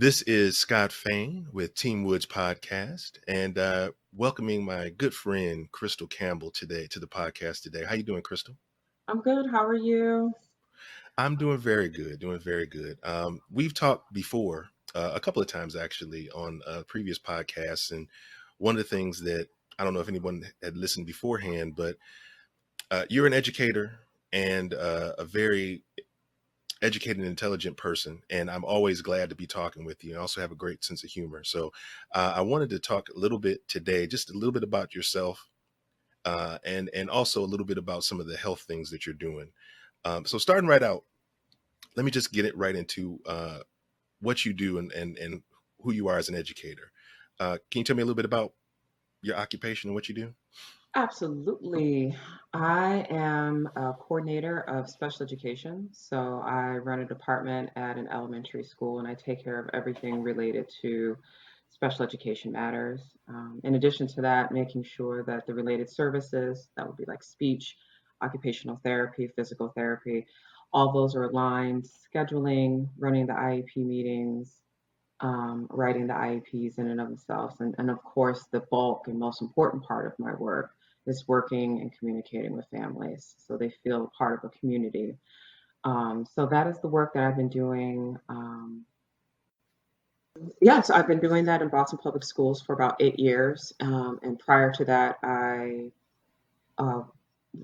This is Scott Fain with Team Woods Podcast, and welcoming my good friend Crystal Campbell today to the podcast today. How you doing, Crystal? I'm good. How are you? I'm doing very good, doing very good. We've talked before a couple of times actually on previous podcasts, and one of the things that I don't know if anyone had listened beforehand, but you're an educator and a very educated and intelligent person, and I'm always glad to be talking with you. I also have a great sense of humor. So I wanted to talk a little bit today, just a little bit about yourself, and also a little bit about some of the health things that you're doing. So starting right out, let me just get it right into what you do and who you are as an educator. Can you tell me a little bit about your occupation and what you do? Absolutely. I am a coordinator of special education. So I run a department at an elementary school and I take care of everything related to special education matters. In addition to that, making sure that the related services, that would be like speech, occupational therapy, physical therapy, all those are aligned, scheduling, running the IEP meetings, writing the IEPs in and of themselves. And of course, the bulk and most important part of my work is working and communicating with families so they feel part of a community. So that is the work that I've been doing. Yes, I've been doing that in Boston Public Schools for about 8 years. And prior to that, I uh,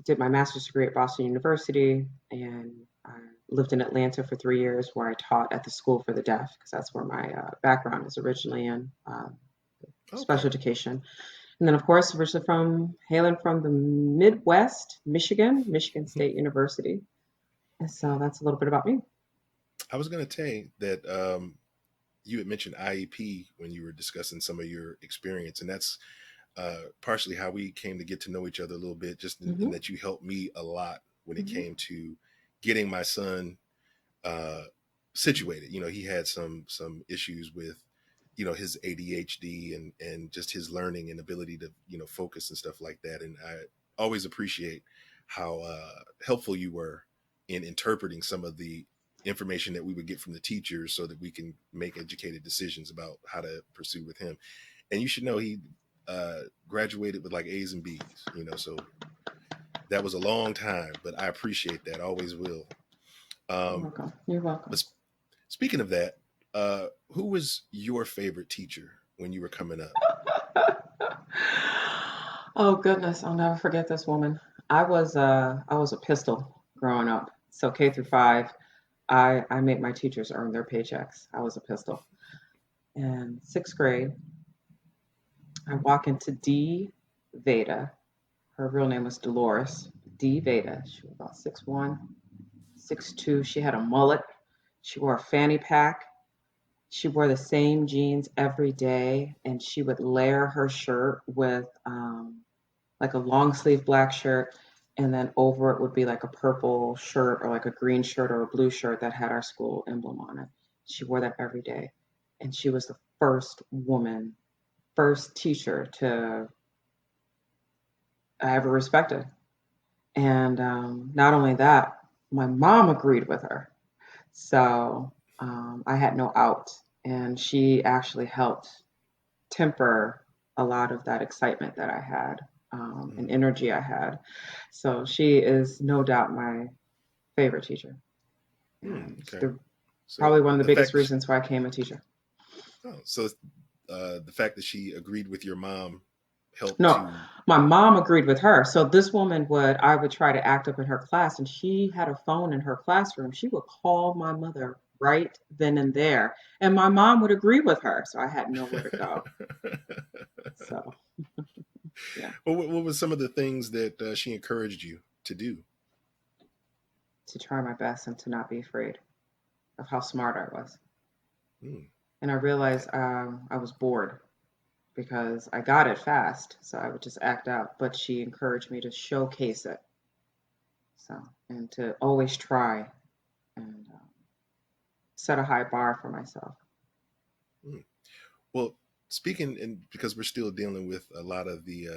did my master's degree at Boston University and I lived in Atlanta for 3 years where I taught at the School for the Deaf because that's where my background is originally in Okay. special education. And then, of course, originally hailing from the Midwest, Michigan Mhm. State University. And so that's a little bit about me. I was going to say that you had mentioned IEP when you were discussing some of your experience, and that's partially how we came to get to know each other a little bit, just in Hmm. that you helped me a lot when it Hmm. came to getting my son uh, situated. You know, he had some issues with his ADHD and just his learning and ability to focus and stuff like that. And I always appreciate how helpful you were in interpreting some of the information that we would get from the teachers so that we can make educated decisions about how to pursue with him. And you should know he graduated with like A's and B's, so that was a long time, but I appreciate that. I always will. You're Um, welcome. You're welcome. but speaking of that, who was your favorite teacher when you were coming up? Oh goodness, I'll never forget this woman. I was a pistol growing up. So K through 5, I made my teachers earn their paychecks. I was a pistol. In 6th grade, I walk into D Veda. Her real name was Dolores D Veda. She was about 6'1", 6'2". She had a mullet. She wore a fanny pack. She wore the same jeans every day, and she would layer her shirt with like a long sleeve black shirt, and then over it would be like a purple shirt or like a green shirt or a blue shirt that had our school emblem on it. She wore that every day, and she was the first woman, first teacher to I ever respected. And not only that, my mom agreed with her. So I had no out. And she actually helped temper a lot of that excitement that I had and Mm, energy I had. So she is no doubt my favorite teacher. And she's okay. probably So one of the the biggest fact that she, reasons why I became a teacher. oh, so the fact that she agreed with your mom helped No, to. my mom agreed with her. So this woman I would try to act up in her class, and she had a phone in her classroom. She would call my mother right then and there, and my mom would agree with her. So I had nowhere to go. So yeah, What was some of the things that she encouraged you to do? to try my best and to not be afraid of how smart I was. Mm, And I realized I was bored because I got it fast, so I would just act out. But she encouraged me to showcase it, so and to always try and set a high bar for myself. mm. Well, speaking and because we're still dealing with a lot of the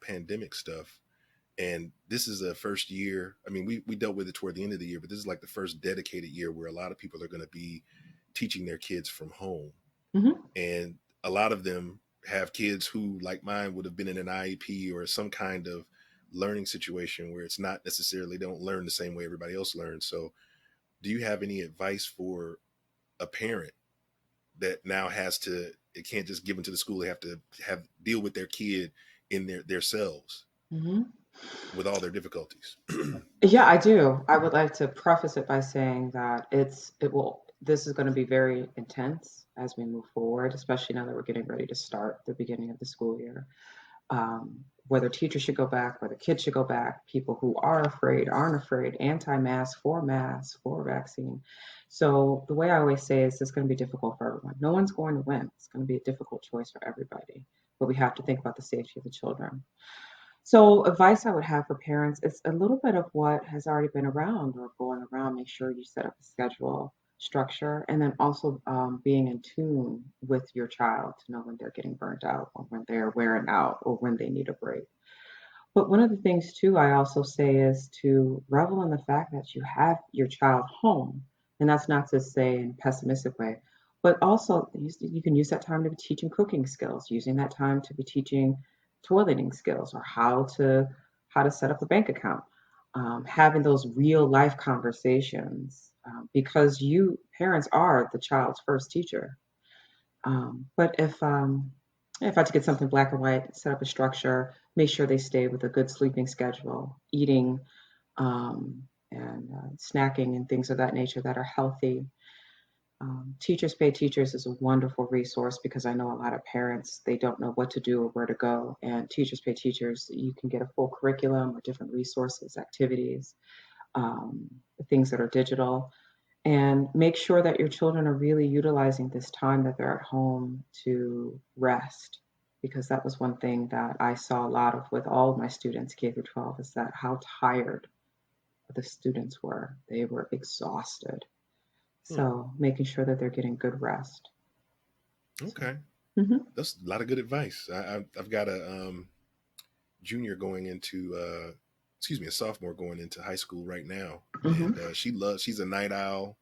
pandemic stuff, and this is the first year. I mean, we dealt with it toward the end of the year, but this is like the first dedicated year where a lot of people are going to be teaching their kids from home. Hmm. And a lot of them have kids who, like mine, would have been in an IEP or some kind of learning situation where it's not necessarily, they don't learn the same way everybody else learns. So do you have any advice for a parent that now has to, it can't just give them to the school, they have to have deal with their kid in their selves Hmm. with all their difficulties? Yeah, I do. I would like to preface it by saying that this is going to be very intense as we move forward, especially now that we're getting ready to start the beginning of the school year. Whether teachers should go back, whether kids should go back, people who are afraid, aren't afraid, anti-mask, for vaccine. So the way I always say is it's going to be difficult for everyone. No one's going to win. It's going to be a difficult choice for everybody, but we have to think about the safety of the children. So, advice I would have for parents is a little bit of what has already been around or going around. Make sure you set up a schedule, structure, and then also being in tune with your child to know when they're getting burnt out or when they're wearing out or when they need a break. But one of the things too, I also say is to revel in the fact that you have your child home. And that's not to say in a pessimistic way, but also you can use that time to be teaching cooking skills, using that time to be teaching toileting skills or how to set up a bank account, having those real life conversations because you parents are the child's first teacher. But if I had to get something black and white, set up a structure, make sure they stay with a good sleeping schedule, eating, and snacking and things of that nature that are healthy. Teachers Pay Teachers is a wonderful resource because I know a lot of parents they don't know what to do or where to go. And Teachers Pay Teachers, you can get a full curriculum or different resources, activities, um, things that are digital and make sure that your children are really utilizing this time that they're at home to rest because that was one thing that I saw a lot of with all of my students K through 12 is that how tired the students were. They were exhausted. Hmm. So making sure that they're getting good rest. So, Okay. mhm, That's a lot of good advice. I've got a junior going into excuse me, a sophomore going into high school right now, mhm, and she's a night owl,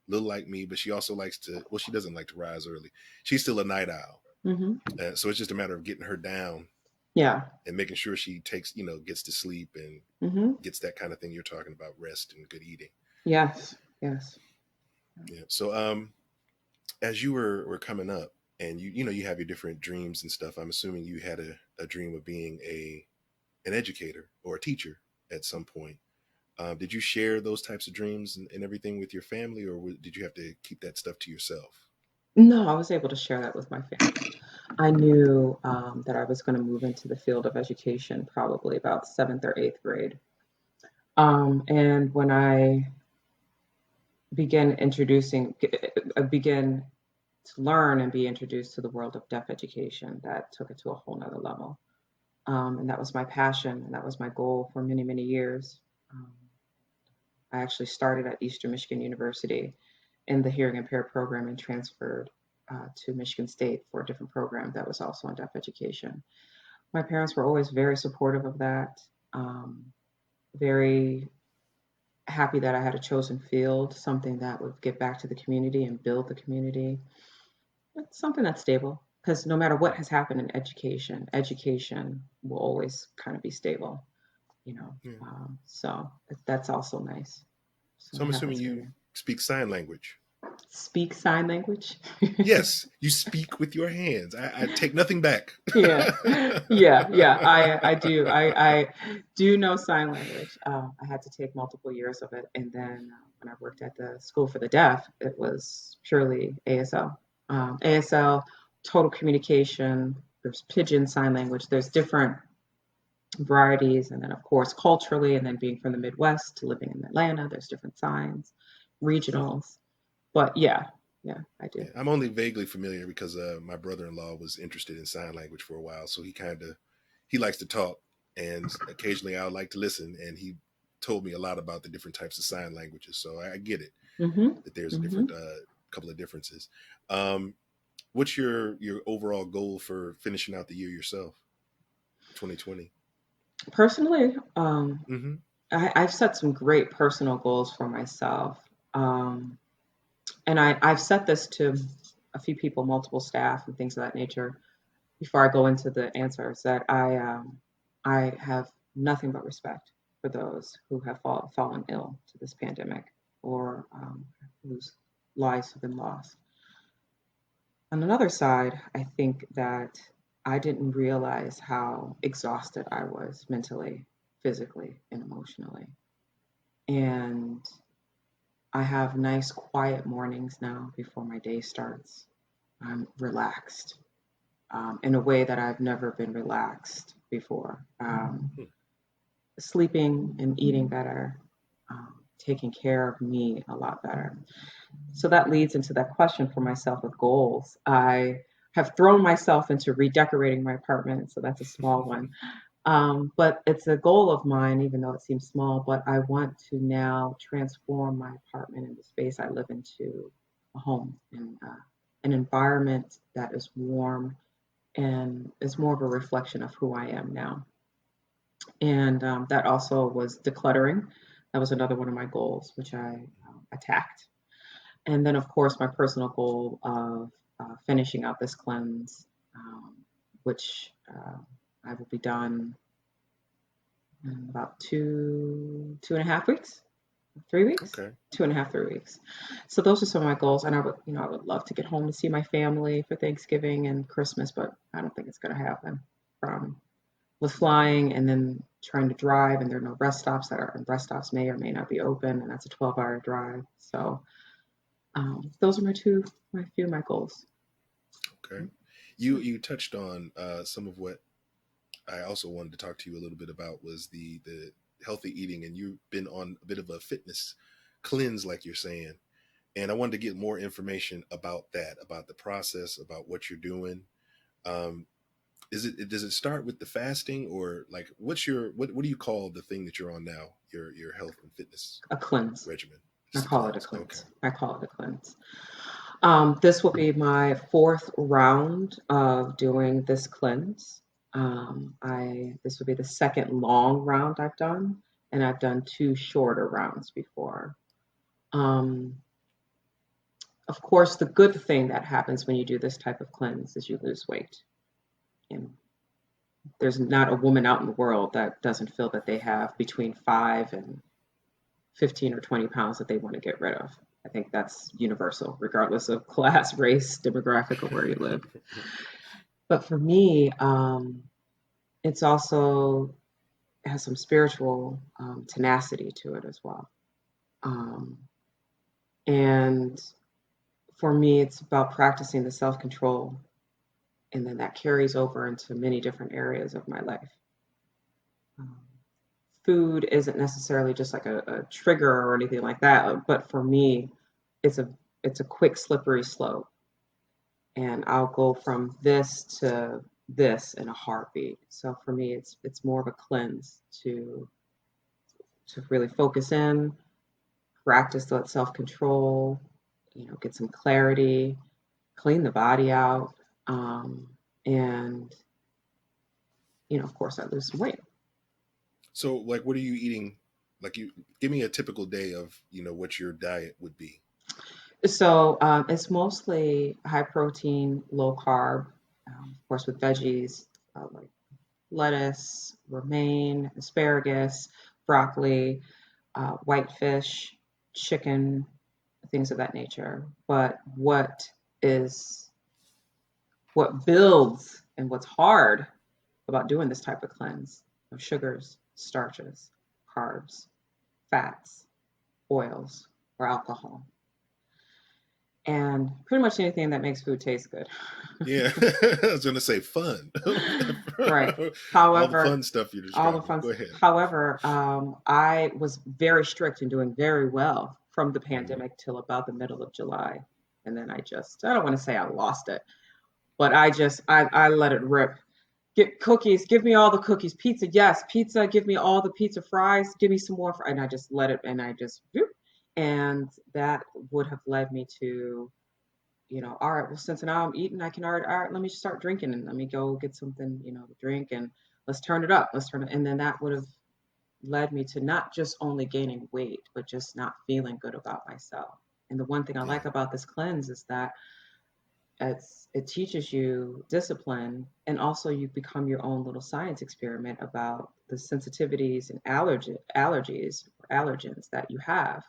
little like me, but she also likes to, well, she doesn't like to rise early. She's still a night owl, mhm. so it's just a matter of getting her down Yeah. and making sure she takes, gets to sleep and Mhm. gets that kind of thing you're talking about, rest and good eating. Yes. Yes. Yeah. So as you were coming up and you have your different dreams and stuff, I'm assuming you had a dream of being a an educator or a teacher at some point. Did you share those types of dreams and everything with your family, or did you have to keep that stuff to yourself? No, I was able to share that with my family. I knew that I was going to move into the field of education probably about seventh or eighth grade. And when I began to learn and be introduced to the world of deaf education, that took it to a whole nother level. And that was my passion, and that was my goal for many, many years. Um, I actually started at Eastern Michigan University in the hearing impaired program and transferred to Michigan State for a different program that was also in deaf education. My parents were always very supportive of that, very happy that I had a chosen field, something that would give back to the community and build the community. It's something that's stable because no matter what has happened in education, education will always kind of be stable, you know. Yeah. So that's also nice. So So I I'm have assuming you experience. speak sign language. Speak sign language. Yes, you speak with your hands. I take nothing back. Yeah, yeah, yeah. I do. I do know sign language. I had to take multiple years of it, and then when I worked at the school for the deaf, it was purely ASL. ASL, total communication. There's pidgin sign language. There's different varieties, and then of course culturally, and then being from the Midwest to living in Atlanta, there's different signs, regionals. But yeah, yeah, I do. Yeah, I'm only vaguely familiar because my brother-in-law was interested in sign language for a while, so he likes to talk, and occasionally I would like to listen, and he told me a lot about the different types of sign languages. So I get it Mhm. that there's a different Mhm. couple of differences. Um, what's your overall goal for finishing out the year yourself, 2020? Personally, Mm-hmm. I've set some great personal goals for myself. Um, and I've set this to a few people, multiple staff, and things of that nature. Before I go into the answers, that I have nothing but respect for those who have fallen ill to this pandemic, or whose lives have been lost. On another side, I think that I didn't realize how exhausted I was mentally, physically, and emotionally. And I have nice, quiet mornings now before my day starts. I'm relaxed in a way that I've never been relaxed before. Hmm. Sleeping and eating better, taking care of me a lot better. So that leads into that question for myself with goals. I have thrown myself into redecorating my apartment, so that's a small one. But it's a goal of mine, even though it seems small. But I want to now transform my apartment and the space I live into a home and an environment that is warm and is more of a reflection of who I am now. And that also was decluttering. That was another one of my goals, which I attacked. And then, of course, my personal goal of finishing out this cleanse, which I will be done in about 2.5 weeks, 3 weeks, Okay. 2.5, 3 weeks. So those are some of my goals. And I would love to get home to see my family for Thanksgiving and Christmas, but I don't think it's going to happen. From with flying and then trying to drive, and there are no rest stops rest stops may or may not be open, and that's a 12-hour drive. So those are my few of my goals. Okay. You touched on some of what I also wanted to talk to you a little bit about was the healthy eating, and you've been on a bit of a fitness cleanse, like you're saying. And I wanted to get more information about that, about the process, about what you're doing. Um, does it start with the fasting, or like what do you call the thing that you're on now? Your health and fitness A cleanse. regimen. I It's the call it a cleanse. Okay. cleanse. I call it a cleanse. This will be my fourth round of doing this cleanse. I This will be the second long round I've done, and I've done two shorter rounds before. Um, of course, the good thing that happens when you do this type of cleanse is you lose weight. And there's not a woman out in the world that doesn't feel that they have between 5 and 15 or 20 pounds that they want to get rid of. I think that's universal, regardless of class, race, demographic, or where you live. But for me, it's also has some spiritual tenacity to it as well. Um, and for me, it's about practicing the self control, and then that carries over into many different areas of my life. Um, Food isn't necessarily just like a trigger or anything like that, but for me, it's a it's a quick slippery slope, and I'll go from this to this in a heartbeat. So for me, it's more of a cleanse to really focus in, practice that self control, get some clarity, clean the body out, um, and of course, I lose some weight. So, like, what are you eating? Like, you give me a typical day of what your diet would be. So it's mostly high protein, low carb, of course, with veggies like lettuce, romaine, asparagus, broccoli, white fish, chicken, things of that nature. But is what builds and what's hard about doing this type of cleanse of sugars, starches, carbs, fats, oils, or alcohol, and pretty much anything that makes food taste good. Yeah, I was gonna say fun. Right. All the However, fun stuff you're all the describing. fun. Go ahead. However, I was very strict in doing very well from the Hmm. pandemic till about the middle of July, and then I don't want to say I lost it, but I let it rip. Get cookies, give me all the cookies. Pizza, yes, pizza. Give me all the pizza fries. Give me some more, and I just let it, and I just, whoop, and that would have led me to all right, well, since now I'm eating, I can already, all right, let me just start drinking and let me go get something, to drink, and let's turn it up. Let's turn it. And then that would have led me to not just only gaining weight, but just not feeling good about myself. And the one thing I like Yeah. about this cleanse is that It teaches you discipline, and also you become your own little science experiment about the sensitivities and allergies or allergens that you have,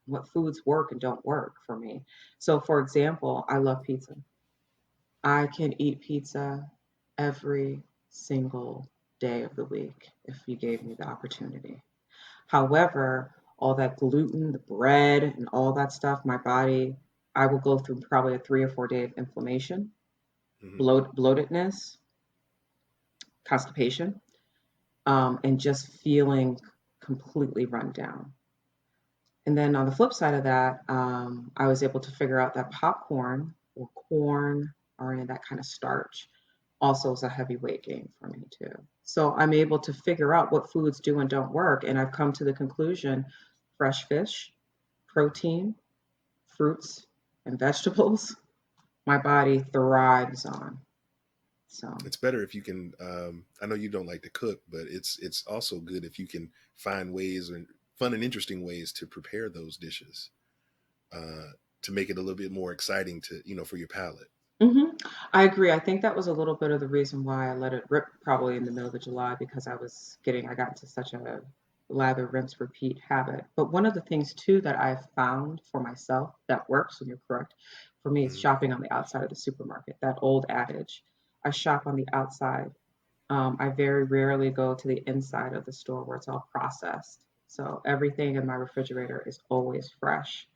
what foods work and don't work for me. So, for example, I love pizza. I can eat pizza every single day of the week if you gave me the opportunity. However, all that gluten, the bread, and all that stuff, my body, I will go through probably a 3 or 4 day of inflammation, Hmm. bloatedness, constipation, and just feeling completely run down. And then on the flip side of that, I was able to figure out that popcorn or corn or any of that kind of starch also is a heavy weight gain for me too. So I'm able to figure out what foods do and don't work. And I've come to the conclusion fresh fish, protein, fruits, and vegetables, my body thrives on. So, It's better if you can. I know you don't like to cook, but it's also good if you can find ways and fun and interesting ways to prepare those dishes uh, to make it a little bit more exciting to for your palate. hmm, I agree. I think that was a little bit of the reason why I let it rip probably in the middle of July because I got into such a lather, rinse, repeat habit. But one of the things too that I've found for myself that works, and you're correct, for me is Hmm. shopping on the outside of the supermarket. That old adage, I shop on the outside. I very rarely go to the inside of the store where it's all processed. So everything in my refrigerator is always fresh.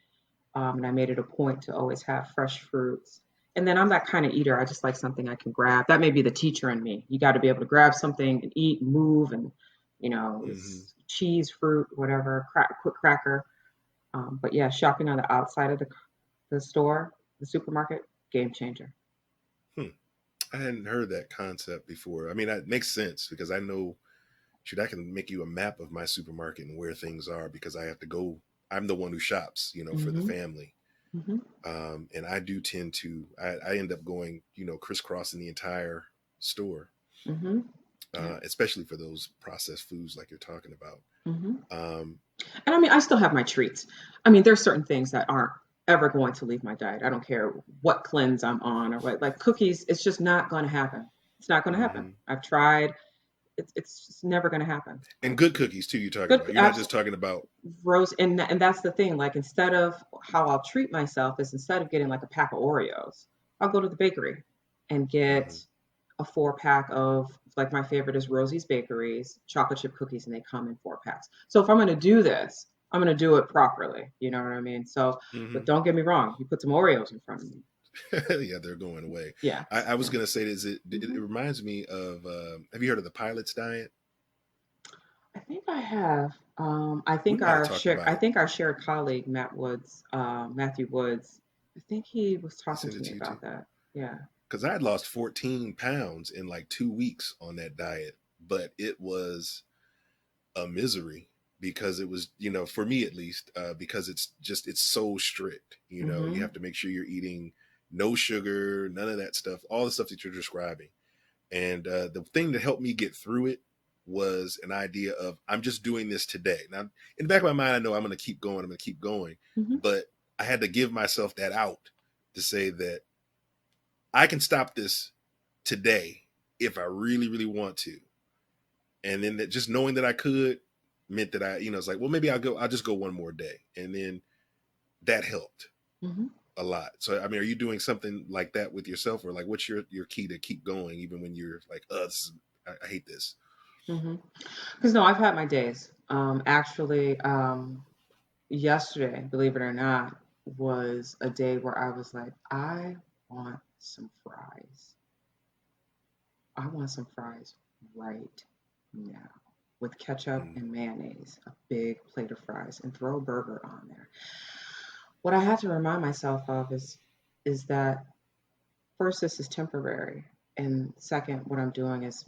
And I made it a point to always have fresh fruits. And then I'm that kind of eater. I just like something I can grab. That may be the teacher in me. You got to be able to grab something and eat, move, and Hmm. it's cheese, fruit, whatever, quick cracker. But yeah, shopping on the outside of the store, the supermarket, game changer. Hmm. I hadn't heard that concept before. I mean, it makes sense because I know, shoot, I can make you a map of my supermarket and where things are because I have to go. I'm the one who shops, for the Mm-hmm. family. Mm-hmm. And I do tend to, I end up going, crisscrossing the entire store, Mm-hmm. Yeah. especially for those processed foods like you're talking about. Mm-hmm. Um, And I mean, I still have my treats. I mean, there's certain things that aren't ever going to leave my diet. I don't care what cleanse I'm on or what, like cookies, it's just not going to happen. It's not going to happen. mhm. I've tried. It's just never going to happen. And good cookies too. You're talking Good, about. You're not just absolutely. talking about. Rose, and that's the thing. Like instead of how I'll treat myself is instead of getting like a pack of Oreos, I'll go to the bakery and get Mhm. a 4 pack of like my favorite is Rosie's Bakeries chocolate chip cookies, and they come in 4 packs. So if I'm going to do this, I'm going to do it properly. You know what I mean? So, but Mhm. don't get me wrong. You put some Oreos in front of me. Yeah, they're going away. Yeah, I was yeah. gonna say, is it hmm reminds me of. Have you heard of the pilot's diet? I think I have. We might have talked I about it. think our shared colleague Matthew Woods. I think he was I talking sent to it me to you too. about that. Yeah. Because I had lost 14 pounds in like 2 weeks on that diet, but it was a misery because it was, for me at least, because it's so strict. You Mm-hmm. have to make sure you're eating no sugar, none of that stuff, all the stuff that you're describing. And the thing that helped me get through it was an idea of I'm just doing this today. Now, in the back of my mind, I know I'm going to keep going. I'm going to keep going, Mm-hmm. but I had to give myself that out to say that I can stop this today if I really, really want to. And then that just knowing that I could meant that it's like, well, maybe I'll just go one more day. And then that helped Mm-hmm. a lot. So, I mean, are you doing something like that with yourself or like, what's your key to keep going, even when you're like, I hate this. Mm-hmm. Because no, I've had my days. Actually, yesterday, believe it or not, was a day where I was like, I want some fries. I want some fries right now with ketchup Mm, and mayonnaise, a big plate of fries, and throw a burger on there. What I had to remind myself of is that first, this is temporary, and second, what I'm doing is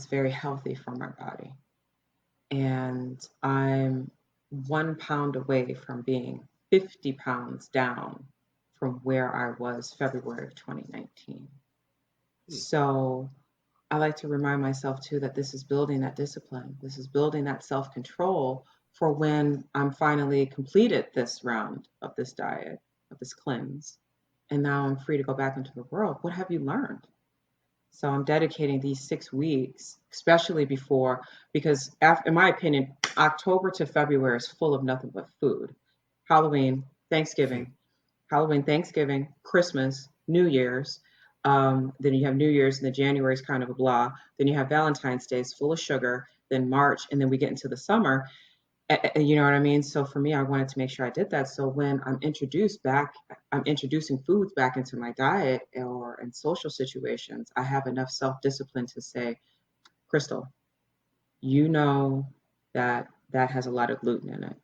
very healthy for my body, and I'm 1 pound away from being 50 pounds down from where I was February of 2019. mm, So I like to remind myself too that this is building that discipline. This is building that self control for when I'm finally completed this round of this diet, of this cleanse. and now I'm free to go back into the world. What have you learned? So I'm dedicating these 6 weeks, especially before, because in my opinion, October to February is full of nothing but food. Halloween, Thanksgiving, Halloween, Thanksgiving, Christmas, New Year's. Then you have New Year's, and then January is kind of a blah. Then you have Valentine's Day, is full of sugar. Then March, and then we get into the summer. You know what I mean? So for me, I wanted to make sure I did that. So when I'm introducing foods back into my diet or in social situations, I have enough self discipline to say, Crystal, you know that that has a lot of gluten in it.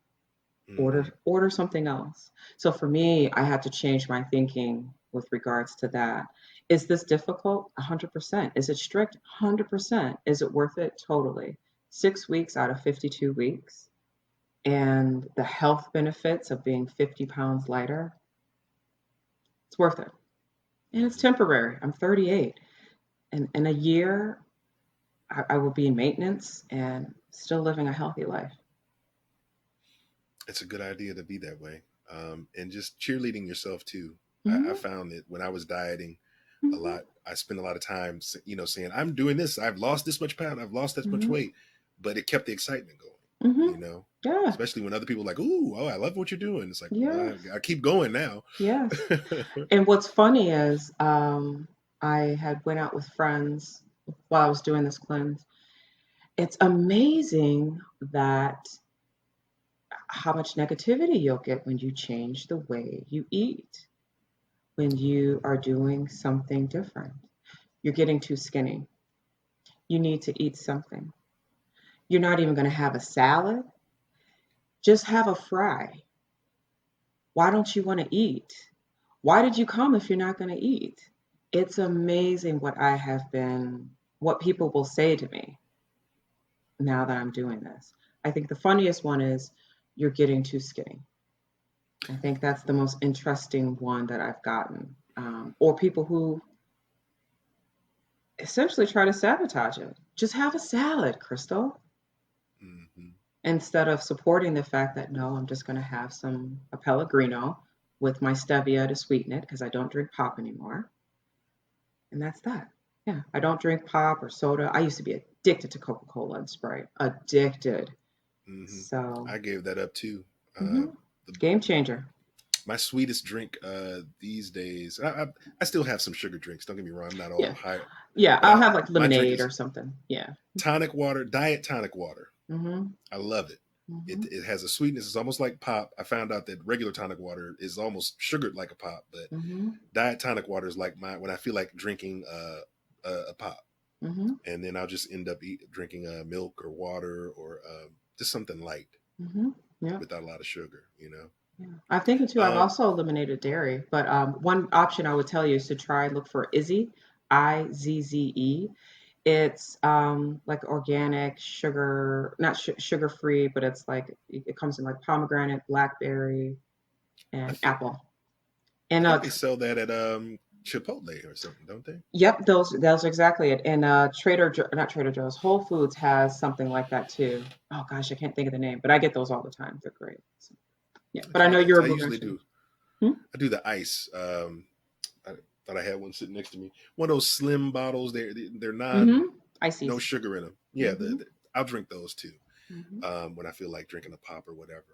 Hmm. Order something else. So for me, I had to change my thinking with regards to that. Is this difficult? 100%. Is it strict? 100%. Is it worth it? Totally. 6 weeks out of 52 weeks and the health benefits of being 50 pounds lighter, it's worth it. And it's Hmm. temporary. I'm 38. And in a year, I will be in maintenance and still living a healthy life. It's a good idea to be that way. And just cheerleading yourself too. I Mm-hmm, found that when I was dieting a mm-hmm, lot, I spent a lot of time, saying, I'm doing this. I've lost this much pound. I've lost this much mm-hmm, weight. But it kept the excitement going, mm-hmm. you know, Yeah, especially when other people are like, ooh, oh, I love what you're doing. It's like, well, yes, I keep going now. yes. And what's funny is I had went out with friends while I was doing this cleanse. It's amazing that how much negativity you'll get when you change the way you eat, when you are doing something different. You're getting too skinny. You need to eat something. You're not even going to have a salad. Just have a fry. Why don't you want to eat? Why did you come if you're not going to eat? It's amazing what people will say to me now that I'm doing this. I think the funniest one is, you're getting too skinny. I think that's the most interesting one that I've gotten. Or people who essentially try to sabotage it. Just have a salad, Crystal, Hmm. instead of supporting the fact that no, I'm just going to have a Pellegrino with my stevia to sweeten it because I don't drink pop anymore. And that's that. Yeah, I don't drink pop or soda. I used to be addicted to Coca Cola and Sprite, addicted. Hmm. So, I gave that up too. hmm, The, game changer. my sweetest drink these days, I still have some sugar drinks. Don't get me wrong. I'm not all Yeah, high, yeah. but I'll have like my drink lemonade is or something. Yeah. tonic water, diet tonic water. Mm-hmm. I love it. Mm-hmm. It has a sweetness. It's almost like pop. I found out that regular tonic water is almost sugared like a pop, but Mm-hmm. diet tonic water is like my when I feel like drinking a pop, Mm-hmm. and then I'll just end up drinking milk or water or just something light Mm-hmm. Yeah. without a lot of sugar. You know. Yeah. I'm thinking too, I've Um, also eliminated dairy, but one option I would tell you is to try and look for Izzy, Izze. It's like organic sugar, not sugar free, but it's like it comes in like pomegranate, blackberry, I and think apple. I And think they sell that at Chipotle or something, don't they? yep, those are exactly it. And not Trader Joe's, Whole Foods has something like that too. Oh gosh, I can't think of the name, but I get those all the time. They're great. So, yeah, I but I try know that. you're I a usually progression. do. Hmm? I do the ice. I thought I had one sitting next to me. One of those slim bottles. They're non Mm-hmm. no Ices. sugar in them. Yeah, Mm-hmm. I'll drink those too Mm-hmm. when I feel like drinking a pop or whatever.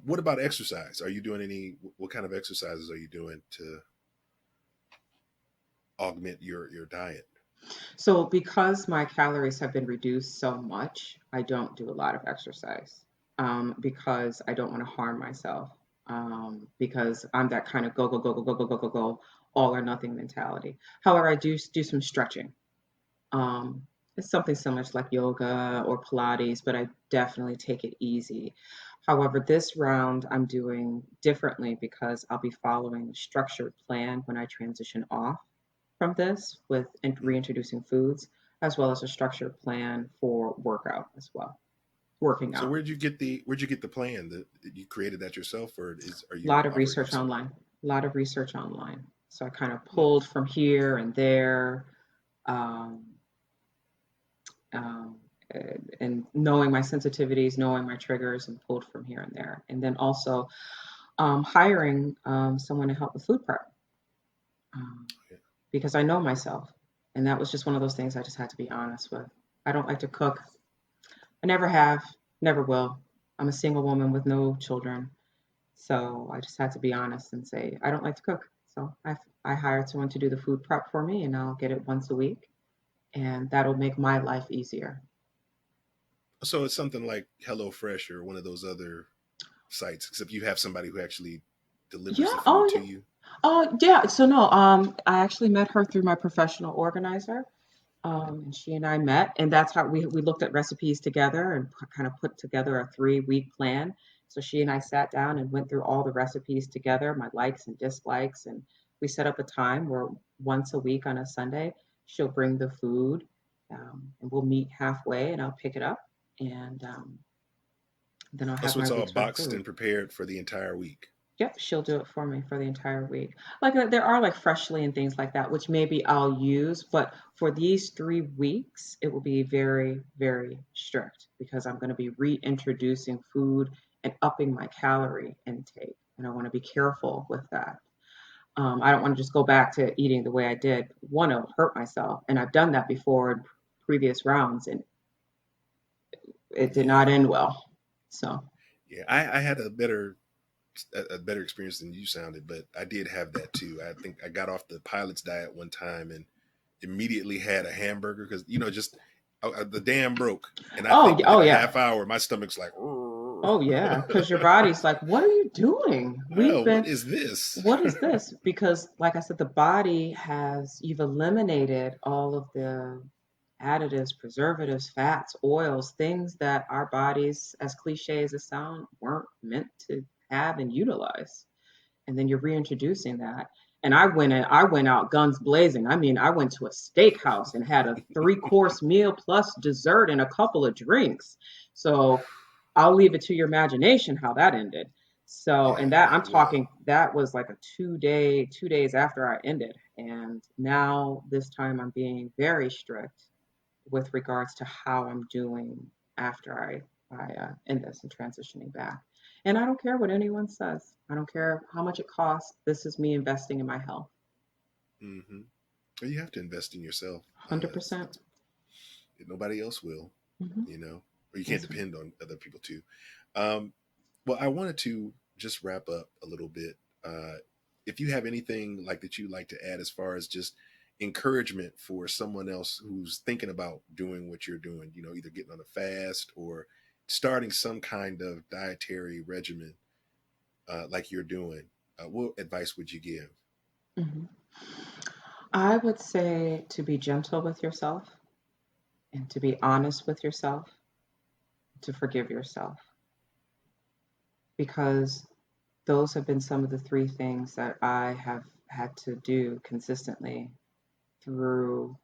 What about exercise? Are you doing any? What kind of exercises are you doing to augment your diet? So because my calories have been reduced so much, I don't do a lot of exercise because I don't want to harm myself. Because I'm that kind of go go go go go go go go go all or nothing mentality. However, I do some stretching. Um, it's something similar to like yoga or Pilates, but I definitely take it easy. However, this round I'm doing differently because I'll be following a structured plan when I transition off from this with Mm. reintroducing foods, as well as a structured plan for workout as well, working So out. where'd you get the plan? That you created that yourself, or are A you lot of offering it research to someone? online, a lot of research online. So I kind of Mm. pulled from here and there, um, um, and knowing my sensitivities, knowing my triggers, and pulled from here and there. And then also hiring someone to help with food prep. um, because I know myself. And that was just one of those things I just had to be honest with. I don't like to cook. I never have, never will. I'm a single woman with no children. So I just had to be honest and say, I don't like to cook. So I hired someone to do the food prep for me, and I'll get it once a week. And that'll make my life easier. So it's something like HelloFresh or one of those other sites, except you have somebody who actually delivers Yeah. the food Oh, to yeah. you. Oh, yeah. So no, I actually met her through my professional organizer. And she and I met, and that's how we looked at recipes together and kind of put together a 3 week plan. So she and I sat down and went through all the recipes together, my likes and dislikes, and we set up a time where once a week on a Sunday she'll bring the food, and we'll meet halfway, and I'll pick it up, and then I'll Oh, have so my it's all week's worth of boxed food. and prepared for the entire week. Yep, she'll do it for me for the entire week. Like there are like freshly and things like that, which maybe I'll use, but for these 3 weeks, it will be very, very strict because I'm going to be reintroducing food and upping my calorie intake, and I want to be careful with that. I don't want to just go back to eating the way I did. One, to hurt myself, and I've done that before in previous rounds, and it did not Yeah, end well. So, yeah. I had a better experience than you sounded, but I did have that too. I think I got off the pilot's diet one time and immediately had a hamburger because just the dam broke, and I oh, think within oh a yeah. half hour my stomach's like, "Rrr." Oh yeah, because your body's like, what are you doing? Oh, We've what been, is this? what is this? Because, like I said, the body has, you've eliminated all of the additives, preservatives, fats, oils, things that our bodies, as cliche as it sounds, weren't meant to have and utilize. And then you're reintroducing that. And I went out guns blazing. I mean, I went to a steakhouse and had a 3 course meal plus dessert and a couple of drinks. So I'll leave it to your imagination how that ended. So, Yeah, and that I'm it will. talking, that was like a 2 days after I ended. And now this time I'm being very strict with regards to how I'm doing after I end this and transitioning back. And I don't care what anyone says. I don't care how much it costs. This is me investing in my health. Mm-hmm. You have to invest in yourself. 100%. Nobody else will, Mm-hmm. or you can't Yes, ma'am. depend on other people too. Um, well, I wanted to just wrap up a little bit. Uh, if you have anything like that you'd like to add as far as just encouragement for someone else who's thinking about doing what you're doing, either getting on a fast or starting some kind of dietary regimen like you're doing, what advice would you give? Mm-hmm. I would say to be gentle with yourself and to be honest with yourself, to forgive yourself, because those have been some of the 3 things that I have had to do consistently through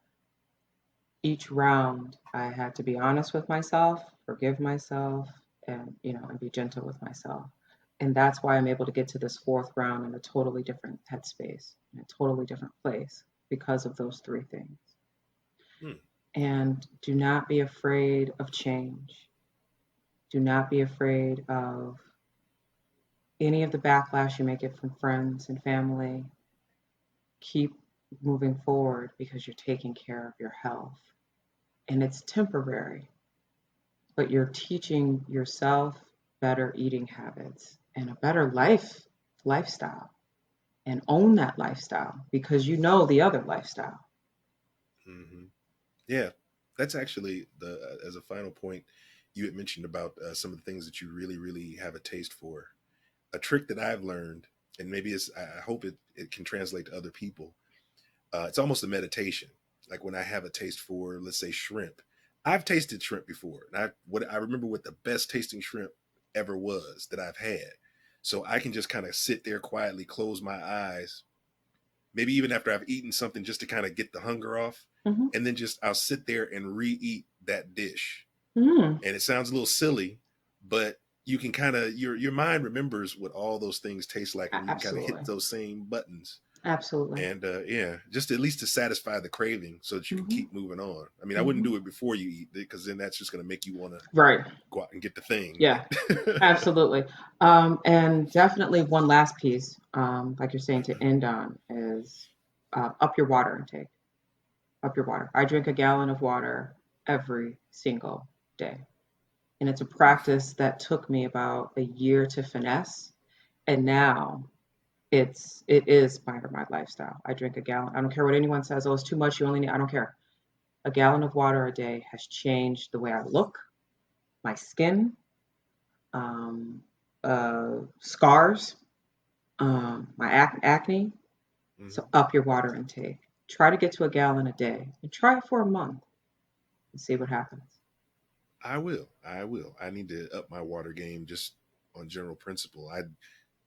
each round. I had to be honest with myself, forgive myself, and be gentle with myself. And that's why I'm able to get to this fourth round in a totally different headspace, in a totally different place because of those 3 things. Hmm. And do not be afraid of change. Do not be afraid of any of the backlash you may get from friends and family. Keep moving forward because you're taking care of your health. And it's temporary, but you're teaching yourself better eating habits and a better lifestyle, and own that lifestyle because you know the other lifestyle. Hmm. Yeah, that's actually the as a final point, you had mentioned about some of the things that you really, really have a taste for. A trick that I've learned, and maybe I hope it can translate to other people. It's almost a meditation. Like when I have a taste for, let's say, shrimp. I've tasted shrimp before, and I remember what the best tasting shrimp ever was that I've had. So I can just kind of sit there quietly, close my eyes, maybe even after I've eaten something, just to kind of get the hunger off, Mm-hmm. and then just I'll sit there and re-eat that dish. Mm, And it sounds a little silly, but you can kind of your mind remembers what all those things taste like, and you can kind of hit absolutely. those same buttons. Absolutely. And yeah, just at least to satisfy the craving so that you can Mm-hmm. keep moving on. I mean, I wouldn't Mm-hmm. do it before you eat it because then that's just going to make you want to Right. go out and get the thing. Yeah, But absolutely. And definitely one last piece, like you're saying, to end on is up your water intake. Up your water. I drink a gallon of water every single day. And it's a practice that took me about a year to finesse. And now it is part of my lifestyle. I drink a gallon. I don't care what anyone says. Oh, it's too much. You only need. I don't care. A gallon of water a day has changed the way I look, my skin, um, scars, my acne. So Hmm. up your water intake. Try to get to a gallon a day and try it for a month and see what happens. I will. I will. I need to up my water game just on general principle. I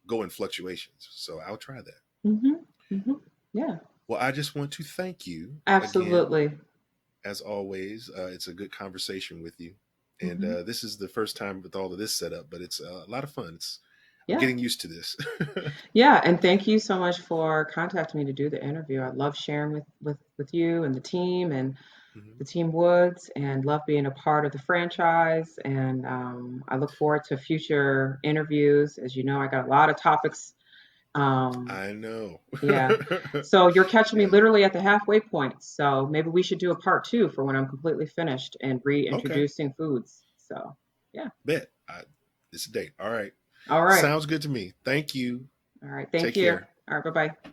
go in fluctuations, so I'll try that. Mhm. Mhm. Yeah. Well, I just want to thank you again. Absolutely. As always, it's a good conversation with you. And Mhm. this is the first time with all of this set up, but it's a lot of fun. I'm Yeah. getting used to this. Yeah, and thank you so much for contacting me to do the interview. I love sharing with you and the team and Mhm. the team Woods, and love being a part of the franchise. And I look forward to future interviews. As you know, I got a lot of topics. Um, I know. yeah. So you're catching me Yeah. literally at the halfway point. So maybe we should do a part two for when I'm completely finished and Okay. reintroducing foods. So yeah. Bet. It's a date. All right. All right. Sounds good to me. Thank you. All right. Thank Take you. care. All right. Bye bye.